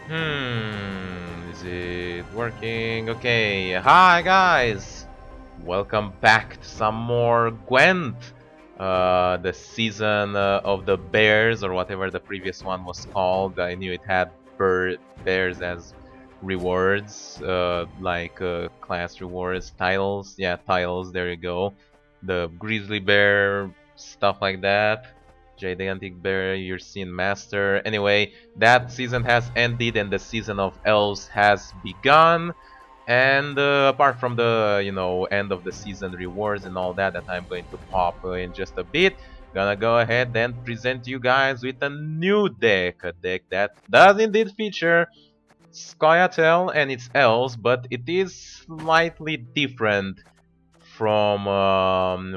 Is it working? Okay, hi guys! Welcome back to some more Gwent! The season of the bears, or whatever the previous one was called. I knew it had bears as rewards, class rewards, titles. Yeah, titles, there you go. The grizzly bear, stuff like that. Gigantic bear, your scene master. Anyway, that season has ended and the season of elves has begun. And apart from the end of the season rewards and all that I'm going to pop in just a bit, gonna go ahead and present you guys with a new deck, a deck that does indeed feature scoia'tael and its elves, but it is slightly different from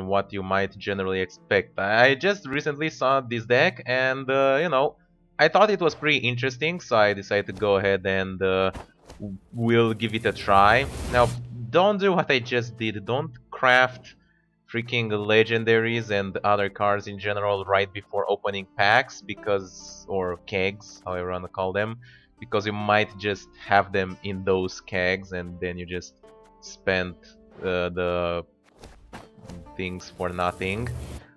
what you might generally expect. I just recently saw this deck and I thought it was pretty interesting, so I decided to go ahead and we'll give it a try. Now, don't do what I just did. Don't craft freaking legendaries and other cards in general right before opening packs, or kegs, however you want to call them, because you might just have them in those kegs and then you just spend the things for nothing.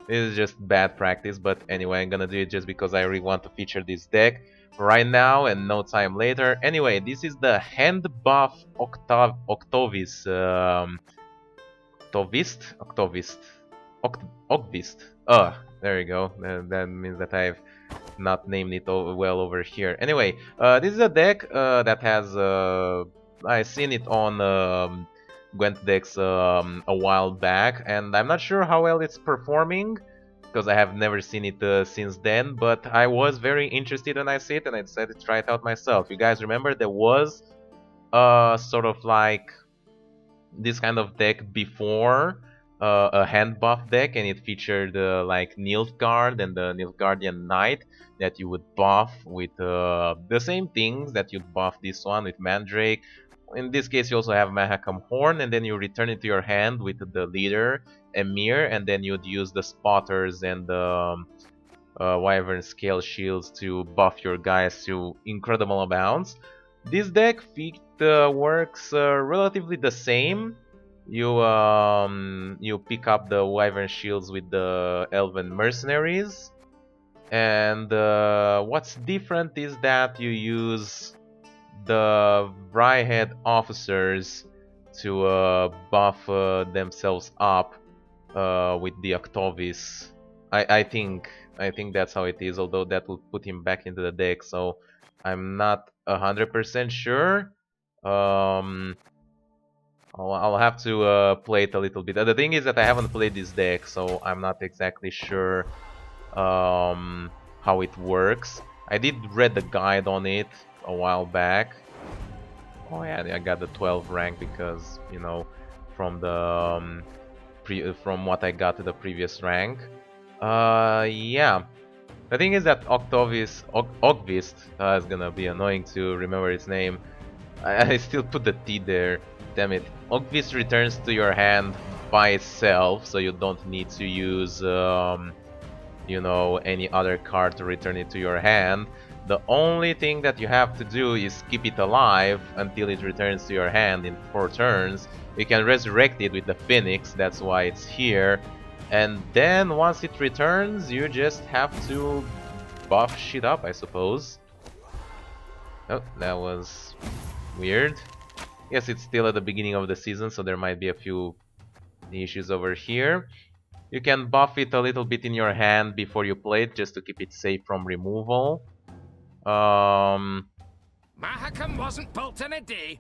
This is just bad practice, but anyway, I'm gonna do it just because I really want to feature this deck right now and no time later. Anyway, this is the HANDBUFF OCVIST OCVIST. There you go. That means that I've not named it well over here. Anyway, this is a deck that has I've seen it on Gwent decks a while back, and I'm not sure how well it's performing because I have never seen it since then. But I was very interested when I see it, and I decided to try it out myself. You guys remember there was sort of like this kind of deck before, a hand buff deck, and it featured like Nilfgaard and the Nilfgaardian Knight that you would buff with the same things that you'd buff this one with Mandrake. In this case, you also have Mahakam Horn, and then you return it to your hand with the leader Emir, and then you'd use the spotters and the Wyvern Scale Shields to buff your guys to incredible amounts. This deck works relatively the same. You pick up the Wyvern Shields with the Elven Mercenaries, and what's different is that you use the Wryhead officers to buff themselves up with the Octovis. I think that's how it is, although that will put him back into the deck, so I'm not 100% sure. I'll have to play it a little bit. The thing is that I haven't played this deck, so I'm not exactly sure how it works. I did read the guide on it a while back. Oh yeah, I got the 12 rank because, from the from what I got to the previous rank. Yeah. The thing is that OCVIST is gonna be annoying to remember its name. I still put the T there. Damn it. OCVIST returns to your hand by itself, so you don't need to use any other card to return it to your hand. The only thing that you have to do is keep it alive until it returns to your hand in 4 turns. You can resurrect it with the Phoenix, that's why it's here. And then once it returns, you just have to buff shit up, I suppose. Oh, that was weird. Yes, it's still at the beginning of the season, so there might be a few issues over here. You can buff it a little bit in your hand before you play it, just to keep it safe from removal. Mahakam wasn't built in a day.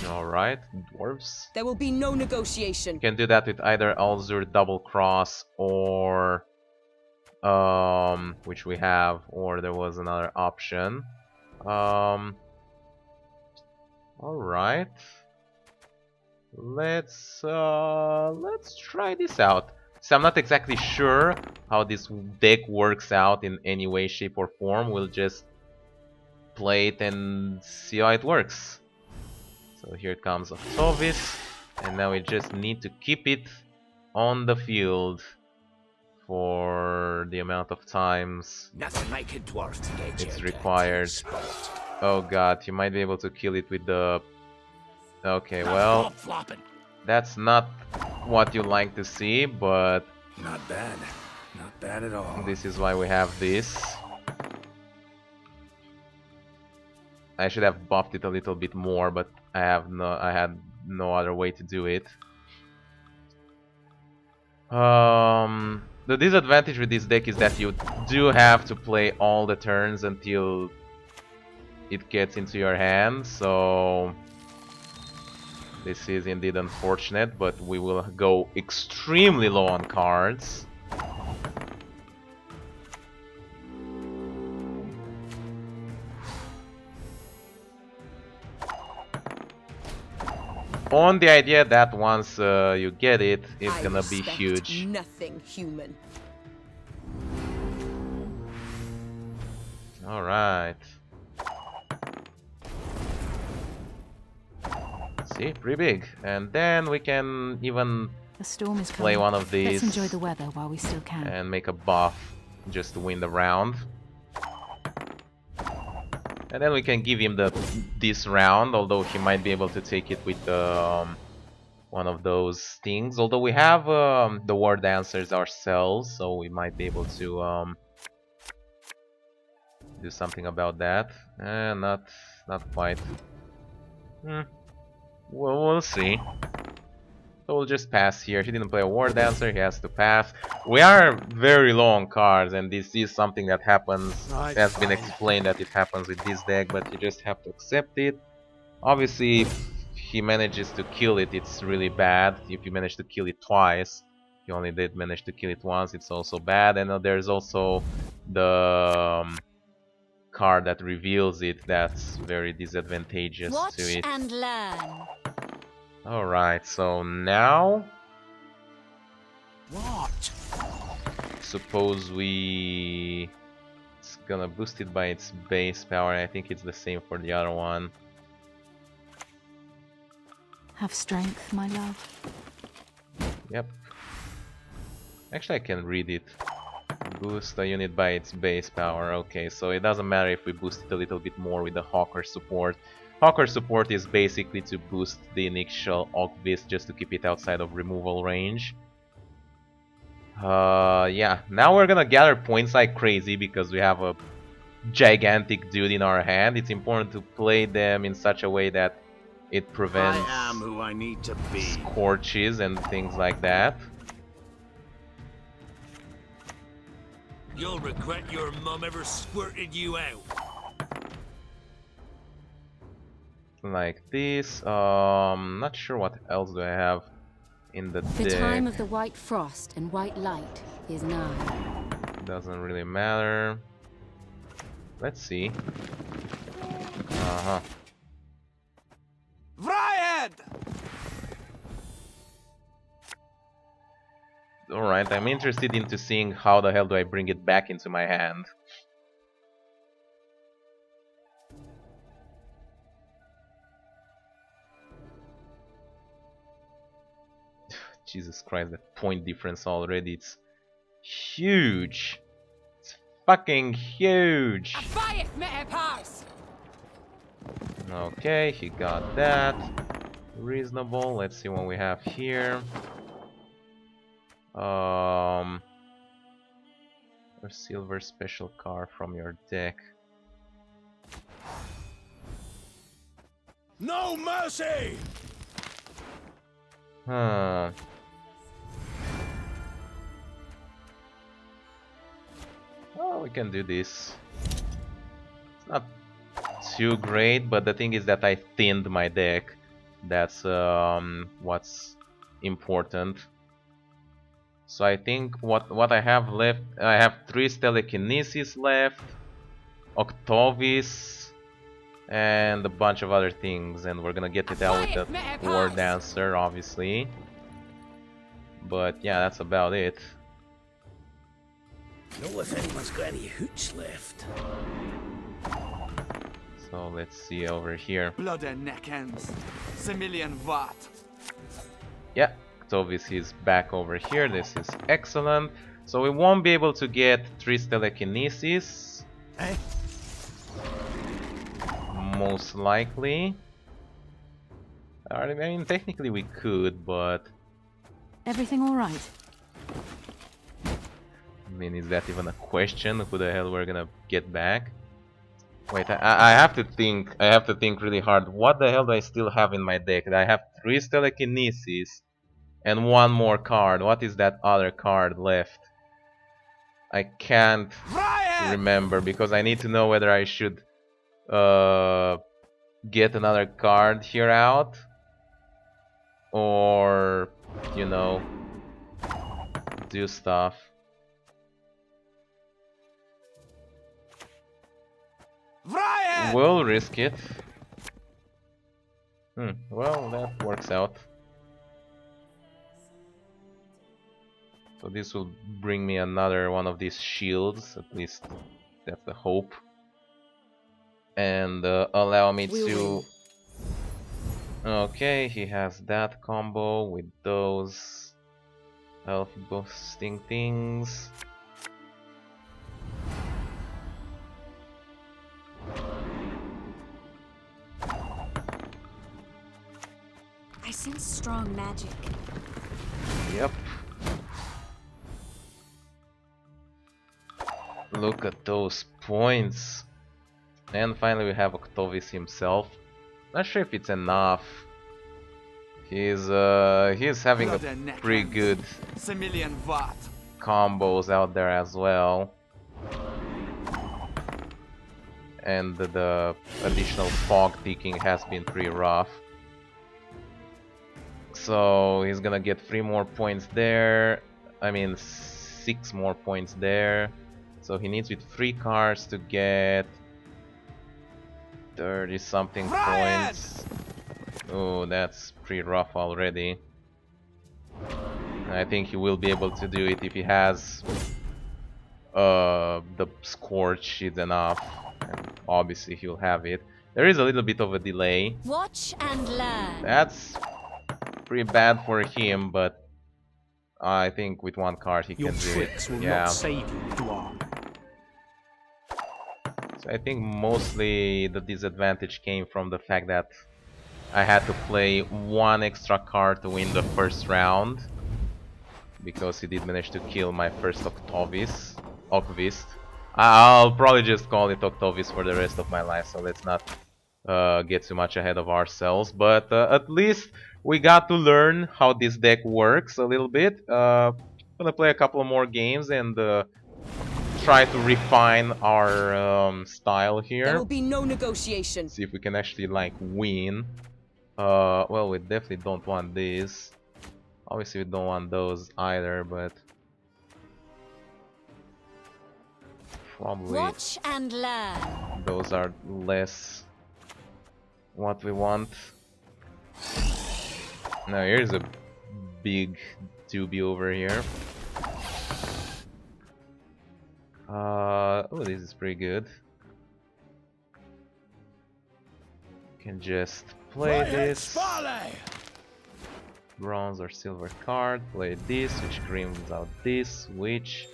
Alright, dwarves. There will be no negotiation. You can do that with either Alzur Double Cross or which we have, or there was another option. Alright. Let's try this out. So I'm not exactly sure how this deck works out in any way, shape, or form. We'll just play it and see how it works. So here comes Octovis, and now we just need to keep it on the field for the amount of times Nothing like a dwarf to get it's you required. Oh god, you might be able to kill it with the... Okay, well, that's not what you like to see, but... Not bad. Not bad at all. This is why we have this. I should have buffed it a little bit more, but I had no other way to do it. The disadvantage with this deck is that you do have to play all the turns until it gets into your hand, so this is indeed unfortunate, but we will go extremely low on cards. On the idea that once you get it, it's gonna be huge. Nothing human. All right. See, pretty big, and then we can even The storm is play coming. one of these. Let's enjoy the weather while we still can. And make a buff just to win the round. And then we can give him this round, although he might be able to take it with one of those things. Although we have the war dancers ourselves, so we might be able to do something about that. Not quite. Well, we'll see. So we'll just pass here. He didn't play a war dancer, he has to pass. We are very low on cards, and this is something that happens. It has been explained that it happens with this deck, but you just have to accept it. Obviously, if he manages to kill it, it's really bad. If you manage to kill it twice, you only did manage to kill it once, it's also bad. And there's also the card that reveals it, that's very disadvantageous Watch to it. and learn. Alright, so now... What? Suppose we... It's gonna boost it by its base power, I think it's the same for the other one. Have strength, my love. Yep. Actually, I can read it. Boost a unit by its base power. Okay, so it doesn't matter if we boost it a little bit more with the Hawker support. Hawker support is basically to boost the initial OCVIST just to keep it outside of removal range. Yeah, now we're gonna gather points like crazy because we have a gigantic dude in our hand. It's important to play them in such a way that it prevents I am who I need to be. scorches and things like that. You'll regret your mum ever squirted you out. Like this. Not sure what else do I have in the The deck. time of the white frost and white light is nigh. Doesn't really matter. Let's see. Vryhead! Alright, I'm interested into seeing how the hell do I bring it back into my hand. Jesus Christ, that point difference already, it's huge. It's fucking huge. Okay, he got that. Reasonable. Let's see what we have here. A silver special card from your deck. No mercy! Huh. Oh, we can do this. It's not too great, but the thing is that I thinned my deck. That's what's important. So I think what I have left, I have 3 telekinesis left, OCVIST, and a bunch of other things, and we're gonna get it out with the War Dancer, obviously. But yeah, that's about it. Know if anyone's got any hooch left. So let's see over here. Blood and neck ends. Similian Vat. Yeah, OCVIST is back over here. This is excellent. So we won't be able to get 3 telekinesis. Eh? most likely. I mean, technically we could, but Everything all right? I mean, is that even a question? Who the hell we're gonna get back? Wait, I have to think. I have to think really hard. What the hell do I still have in my deck? I have 3 telekinesis and 1 more card. What is that other card left? I can't remember because I need to know whether I should get another card here out or, you know, do stuff. We'll risk it. Well, that works out. So this will bring me another one of these shields, at least that's the hope. And allow me to... Okay, he has that combo with those health boosting things. I sense strong magic. Yep. Look at those points. And finally we have OCVIST himself. Not sure if it's enough. He's having a pretty good combos out there as well. And the additional fog picking has been pretty rough. So he's gonna get 3 more points there. I mean 6 more points there. So he needs with 3 cards to get 30 something points. Oh, that's pretty rough already. I think he will be able to do it if he has the Scorch is enough. And obviously he'll have it. There is a little bit of a delay. Watch and learn. That's pretty bad for him, but I think with 1 card he can do it. Yeah. Save you, Dwarf. So I think mostly the disadvantage came from the fact that I had to play 1 extra card to win the first round, because he did manage to kill my first OCVIST. I'll probably just call it OCVIST for the rest of my life, so let's not get too much ahead of ourselves. But at least we got to learn how this deck works a little bit. I'm gonna play a couple more games and try to refine our style here. There will be no negotiation. See if we can actually like win. Well, we definitely don't want this. Obviously we don't want those either, but probably Watch and learn. those are less what we want. Now here's a big doobie over here. Oh, this is pretty good. Can just play this bronze or silver card, play this, which grins out this, which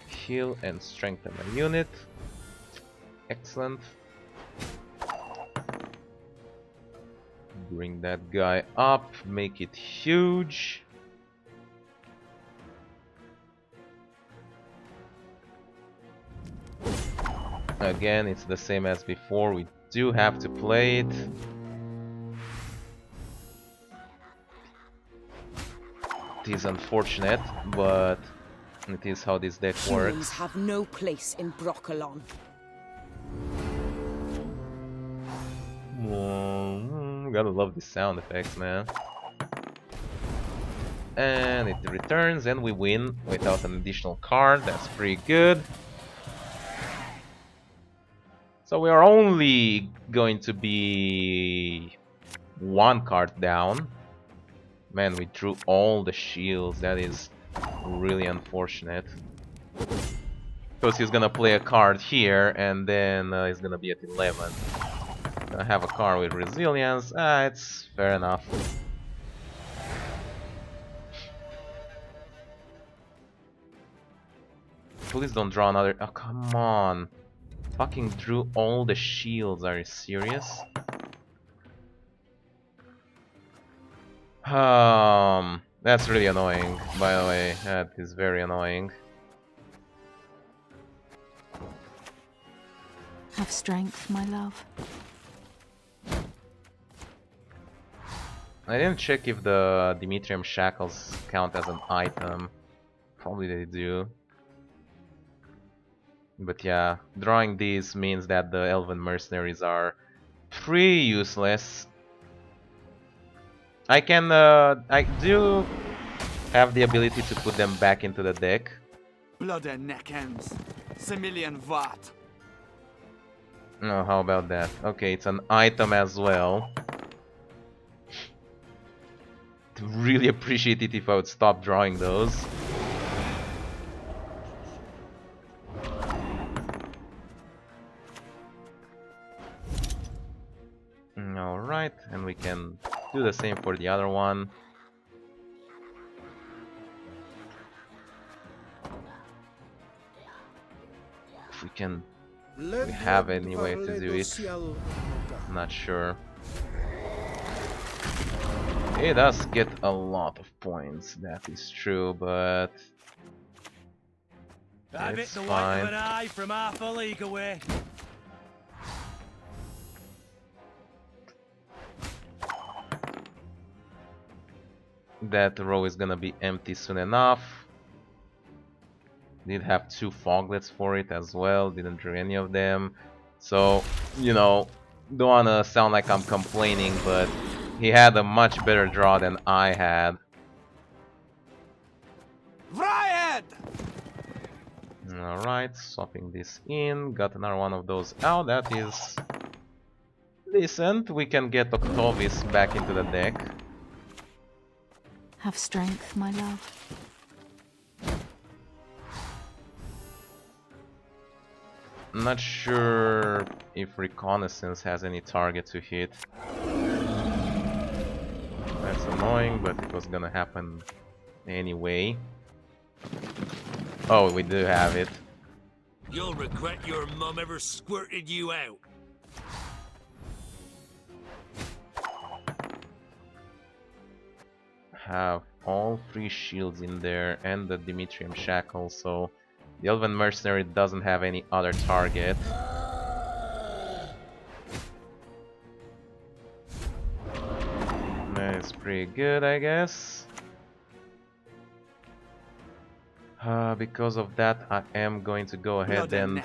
heal and strengthen a unit. Excellent. Bring that guy up, make it huge. Again, it's the same as before, we do have to play it. It is unfortunate, but it is how this deck Humans works. have no place in Broccolon. Gotta love these sound effects, man. And it returns and we win without an additional card. That's pretty good. So we are only going to be 1 card down. Man, we drew all the shields. That is really unfortunate. Because he's gonna play a card here and then he's gonna be at 11. I have a card with resilience. It's fair enough. Please don't draw another. Oh, come on. Fucking drew all the shields, are you serious? That's really annoying, by the way. That is very annoying. Have strength, my love. I didn't check if the Dimitrium shackles count as an item. Probably they do. But yeah, drawing these means that the Elven mercenaries are pretty useless. I do have the ability to put them back into the deck. Blood and neck ends. Similian Vat. Oh, how about that? Okay, it's an item as well. Really appreciate it if I would stop drawing those. Alright, and we can do the same for the other one. If we have any way to do it. Not sure. It does get a lot of points, that is true, but it's fine. An eye from half a league away. That row is gonna be empty soon enough. Did have 2 foglets for it as well, didn't draw any of them. So, you know, don't wanna sound like I'm complaining, but he had a much better draw than I had. Vryhead! Alright, swapping this in, got another one of those out, that is decent. We can get Octovis back into the deck. Have strength, my love. Not sure if Reconnaissance has any target to hit. That's annoying, but it was gonna happen anyway. Oh, we do have it. You'll regret your mum ever squirted you out. Have all 3 shields in there and the Dimitrium shackle, so the Elven mercenary doesn't have any other target. That's pretty good, I guess. Because of that, I am going to go ahead and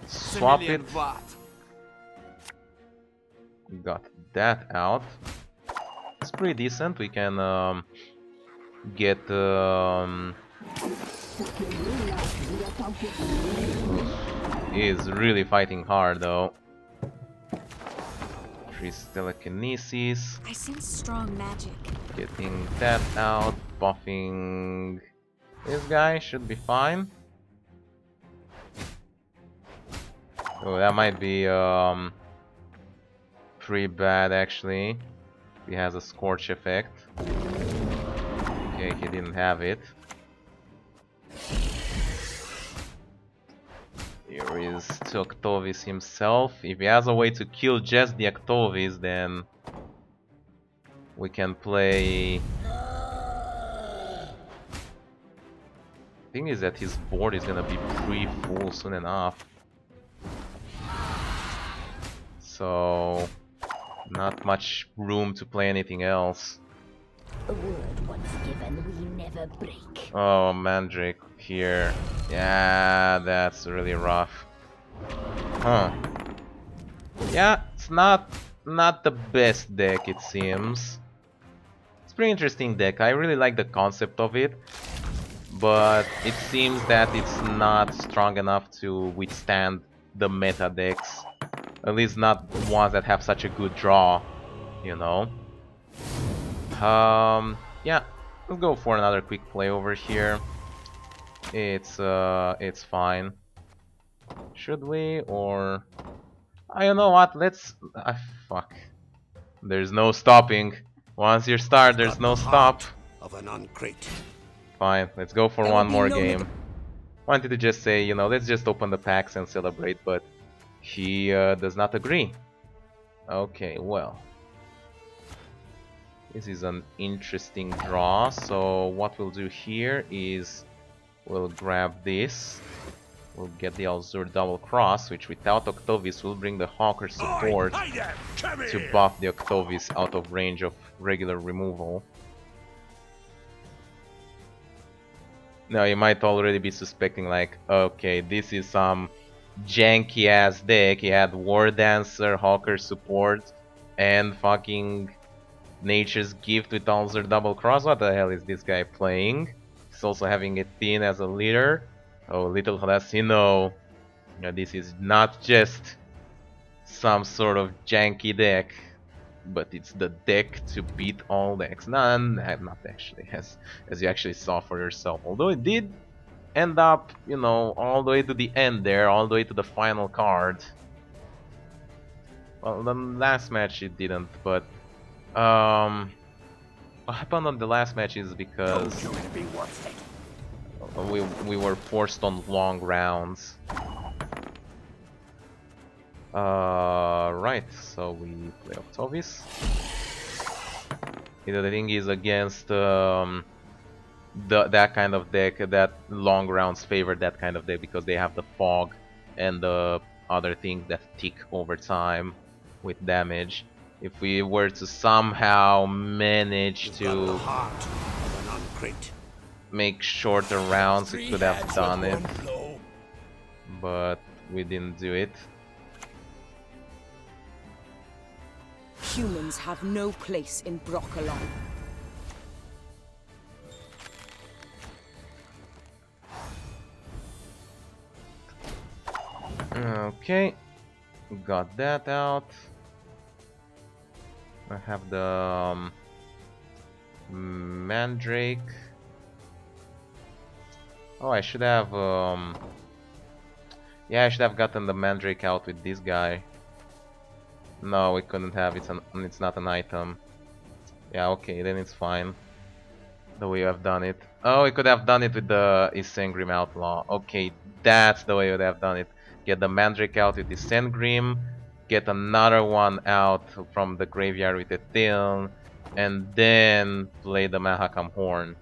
swap it. Got that out. It's pretty decent. We can get he is really fighting hard though. 3 telekinesis. I sense strong magic. Getting that out, buffing this guy should be fine. Oh, that might be pretty bad actually. He has a scorch effect. Okay, he didn't have it. Here is to Octovis himself. If he has a way to kill just the Octovis, then we can play. Thing is that his board is gonna be pretty full soon enough. So not much room to play anything else. A word once given, we never break. Oh, Mandrake here. Yeah, that's really rough. Huh. Yeah, it's not the best deck, it seems. It's a pretty interesting deck. I really like the concept of it, but it seems that it's not strong enough to withstand the meta decks. At least not ones that have such a good draw, you know. Yeah, let's go for another quick play over here. It's fine. Should we, or I don't know what, let's fuck. There's no stopping. Once you start, there's no stop. Of an uncrate. Fine, let's go for one more game. Wanted to just say, you know, let's just open the packs and celebrate, but He does not agree. Okay, well. This is an interesting draw, so what we'll do here is we'll grab this. We'll get the Azure Double Cross, which without OCVIST will bring the Hawker support to buff the OCVIST out of range of regular removal. Now you might already be suspecting like, okay, this is some janky ass deck. He had War Dancer, Hawker support, and fucking Nature's Gift with Azure Double Cross. What the hell is this guy playing? He's also having a Thin as a leader. Oh, little does he know, this is not just some sort of janky deck, but it's the deck to beat all decks. None, not actually, as you actually saw for yourself. Although it did end up, you know, all the way to the end there, all the way to the final card. Well, the last match it didn't, but what happened on the last match is because we were forced on long rounds. Right, so we play OCVIST. You know, the thing is against that kind of deck, that long rounds favor that kind of deck because they have the fog and the other things that tick over time with damage. If we were to somehow manage to make shorter rounds, we could have done it, but we didn't do it. Humans have no place in Broccolon. Okay, got that out. I have the Mandrake. Oh, I should have yeah, I should have gotten the Mandrake out with this guy. No, we couldn't have. It's not an item. Yeah, okay, then it's fine. The way you have done it. Oh, we could have done it with the Isengrim Outlaw. Okay, that's the way you would have done it. Get the Mandrake out with Isengrim, get another one out from the graveyard with a Thin, and then play the Mahakam Horn.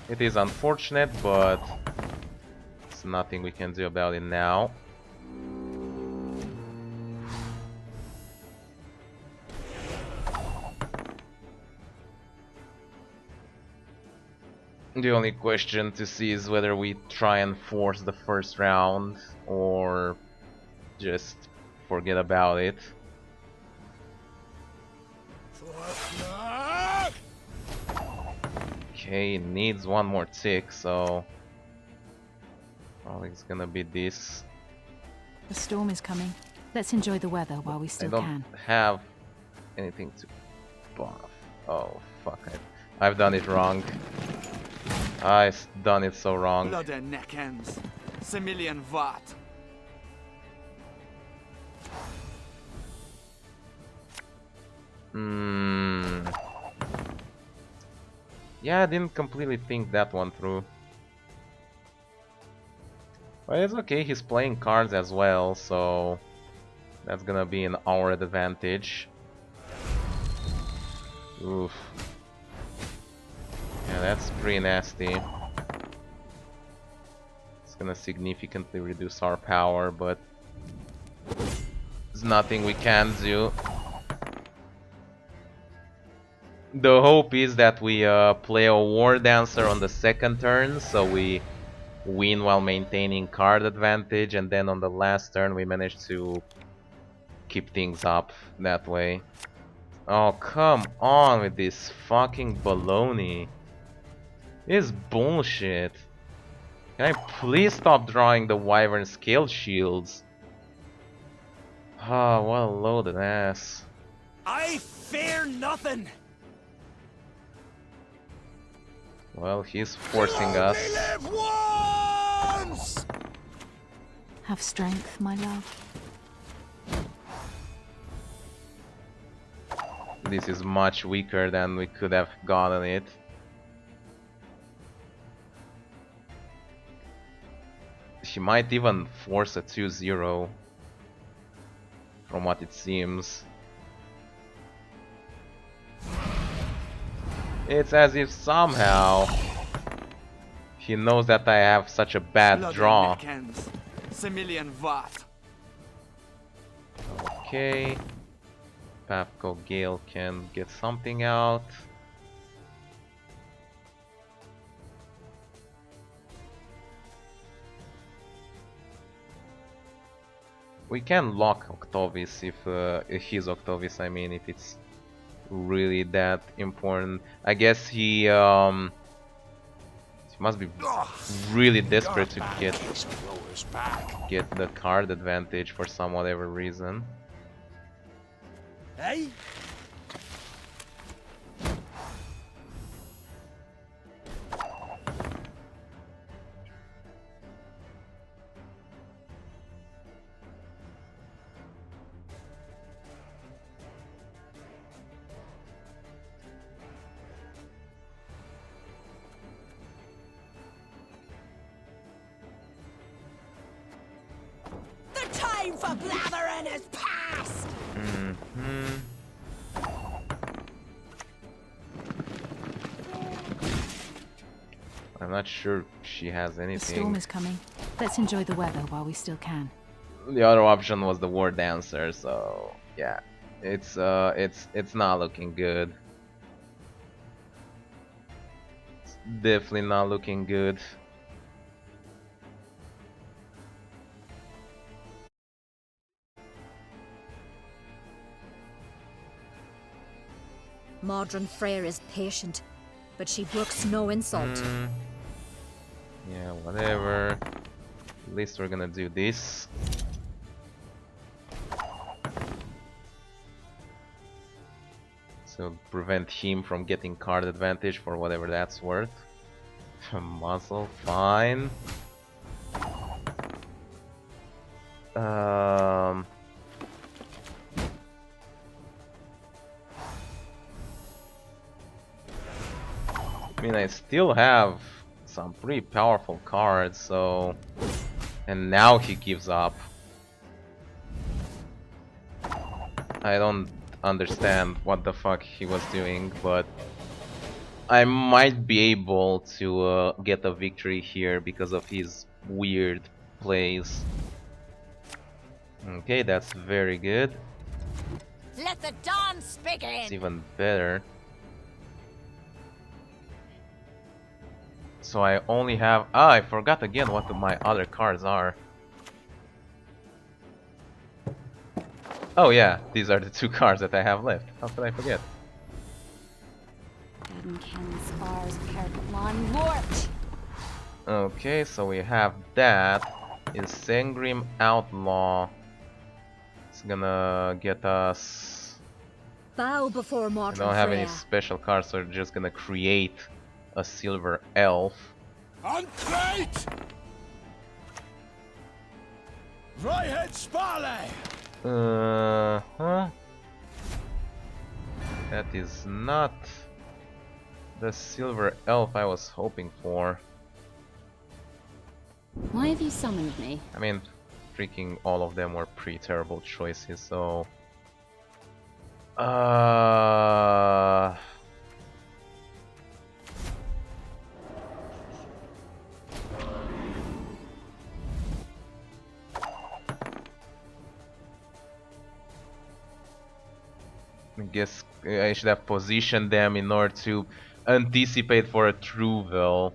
It is unfortunate, but there's nothing we can do about it now. The only question to see is whether we try and force the first round or just forget about it. Okay, needs one more tick, so probably it's gonna be this. The storm is coming. Let's enjoy the weather while we still I don't can. have anything to buff. Oh fuck it. I've done it wrong. I've done it so wrong. Blood and neck ends. Similian Vat. Yeah, I didn't completely think that one through. But it's okay, he's playing cards as well, so that's gonna be in our advantage. Oof. Yeah, that's pretty nasty. It's gonna significantly reduce our power, but there's nothing we can do. The hope is that we play a War Dancer on the second turn, so we win while maintaining card advantage, and then on the last turn we manage to keep things up that way. Oh, come on with this fucking baloney. This is bullshit. Can I please stop drawing the Wyvern Scale Shields? Ah, what a loaded ass. I fear nothing. Well, he's forcing us. Have strength, my love. This is much weaker than we could have gotten it. He might even force a 2-0 from what it seems. It's as if somehow he knows that I have such a bad Bloody draw. neckhands. Similian Vat. Okay. Papco Gale can get something out. We can lock Octovis if he's Octovis, I mean, if it's really that important. I guess he must be really desperate to get the card advantage for some whatever reason. Hey? The time for blathering is past! I'm not sure she has The anything. storm is coming. Let's enjoy the weather while we still can. The other option was the War Dancer, so yeah, it's not looking good. It's definitely not looking good. Modern Freyr is patient, but she brooks no insult. Yeah, whatever. At least we're gonna do this. So prevent him from getting card advantage for whatever that's worth. Muzzle, fine. I mean, I still have some pretty powerful cards, so... And now he gives up. I don't understand what the fuck he was doing, but... I might be able to get a victory here because of his weird plays. Okay, that's very good. Let the dance begin! It's even better. So I only have... Ah, I forgot again what my other cards are. Oh yeah, these are the two cards that I have left. How could I forget? Okay, so we have that. Is Sengrim Outlaw. It's gonna get us... Bow before I modern don't have any Freya. special cards, so we're just gonna create a silver elf. Uncrate! Right-head Sparley! Huh? That is not the silver elf I was hoping for. Why have you summoned me? I mean, freaking all of them were pretty terrible choices, so... I guess I should have positioned them in order to anticipate for a Truvel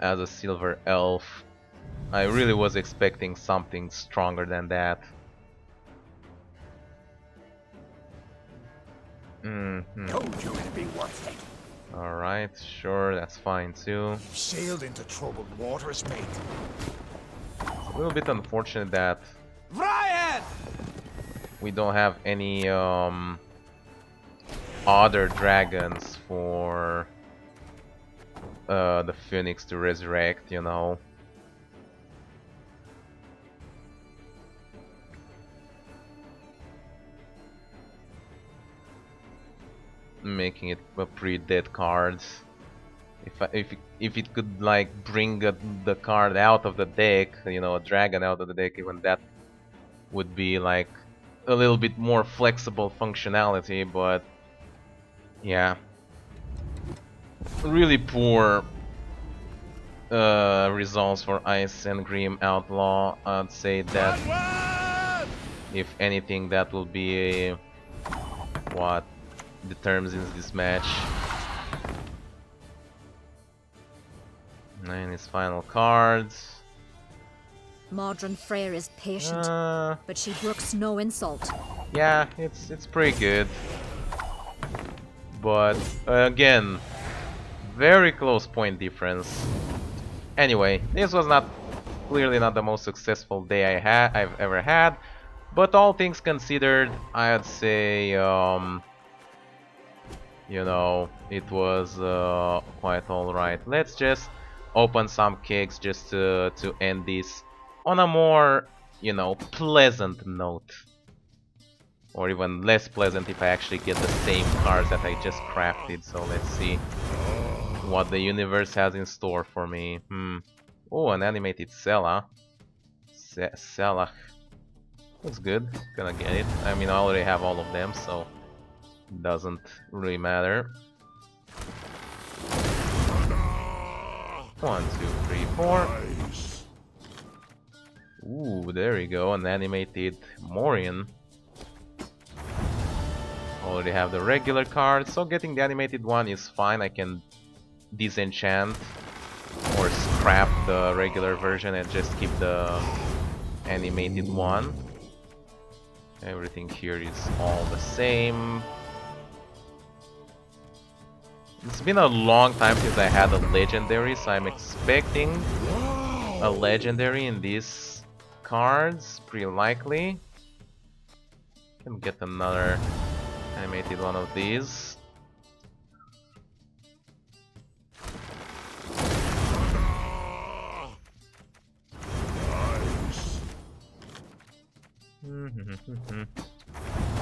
as a silver elf. I really was expecting something stronger than that. Told you it'd be worth it. Alright, sure, that's fine too. You've sailed into troubled waters, mate. A little bit unfortunate that Ryan! we don't have any other dragons for the Phoenix to resurrect, you know. Making it a pretty dead card If it could like bring the card out of the deck, you know, a dragon out of the deck, even that would be like a little bit more flexible functionality. But yeah, really poor results for Ice and Grim Outlaw. I'd say that if anything, that will be what determines this match. And his final cards. Modern Freyr is patient, but she brooks no insult. Yeah, it's pretty good. But again, very close point difference. Anyway, this was clearly not the most successful day I've ever had, but all things considered, I'd say you know, it was quite alright. Let's just open some cakes just to end this on a more, you know, pleasant note. Or even less pleasant if I actually get the same cards that I just crafted. So let's see what the universe has in store for me. Oh, an animated Sela. Sela. Looks good. Gonna get it. I mean, I already have all of them, so doesn't really matter. 1, 2, 3, 4. Ooh, there we go. An animated Morian. Already have the regular card, so getting the animated one is fine. I can disenchant or scrap the regular version and just keep the animated one. Everything here is all the same. It's been a long time since I had a legendary, so I'm expecting a legendary in these cards, pretty likely. Can get another animated one of these.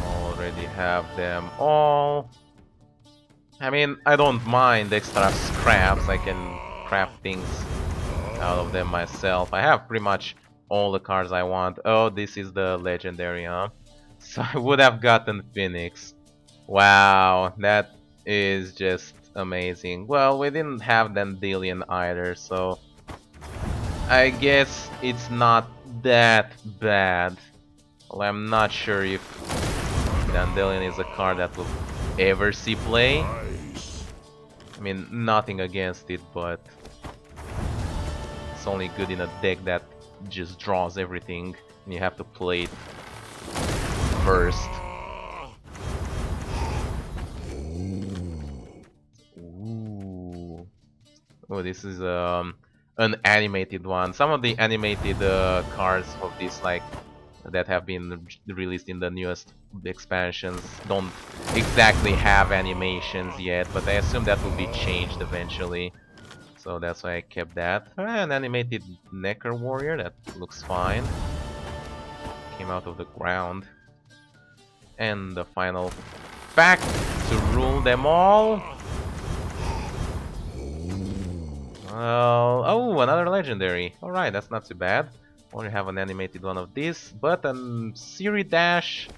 Already have them all. I mean, I don't mind extra scraps. I can craft things out of them myself. I have pretty much all the cards I want. Oh, this is the legendary, huh? So I would have gotten Phoenix. Wow, that is just amazing. Well, we didn't have Dandelion either, so I guess it's not that bad. Well, I'm not sure if Dandelion is a card that will ever see play. I mean, nothing against it, but it's only good in a deck that just draws everything and you have to play it first. Ooh. Oh, this is an animated one. Some of the animated cards of this, like, that have been released in the newest expansions don't exactly have animations yet, but I assume that will be changed eventually. So that's why I kept that. An animated Necker Warrior, that looks fine. Came out of the ground. And the final fact to rule them all. Well, oh, another legendary. Alright, that's not too bad. Only have an animated one of this, but Siri Dash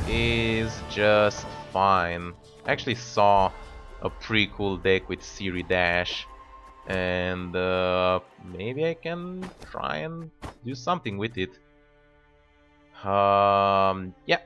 is just fine. I actually saw a pretty cool deck with Siri Dash, and maybe I can try and do something with it. Yeah.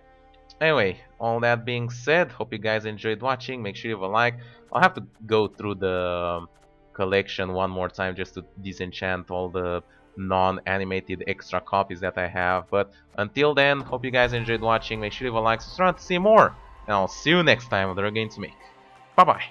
Anyway, all that being said, hope you guys enjoyed watching. Make sure you leave a like. I'll have to go through the collection one more time just to disenchant all the non-animated extra copies that I have. But until then, hope you guys enjoyed watching. Make sure you leave a like, subscribe to see more, and I'll see you next time with other games to make. Bye bye.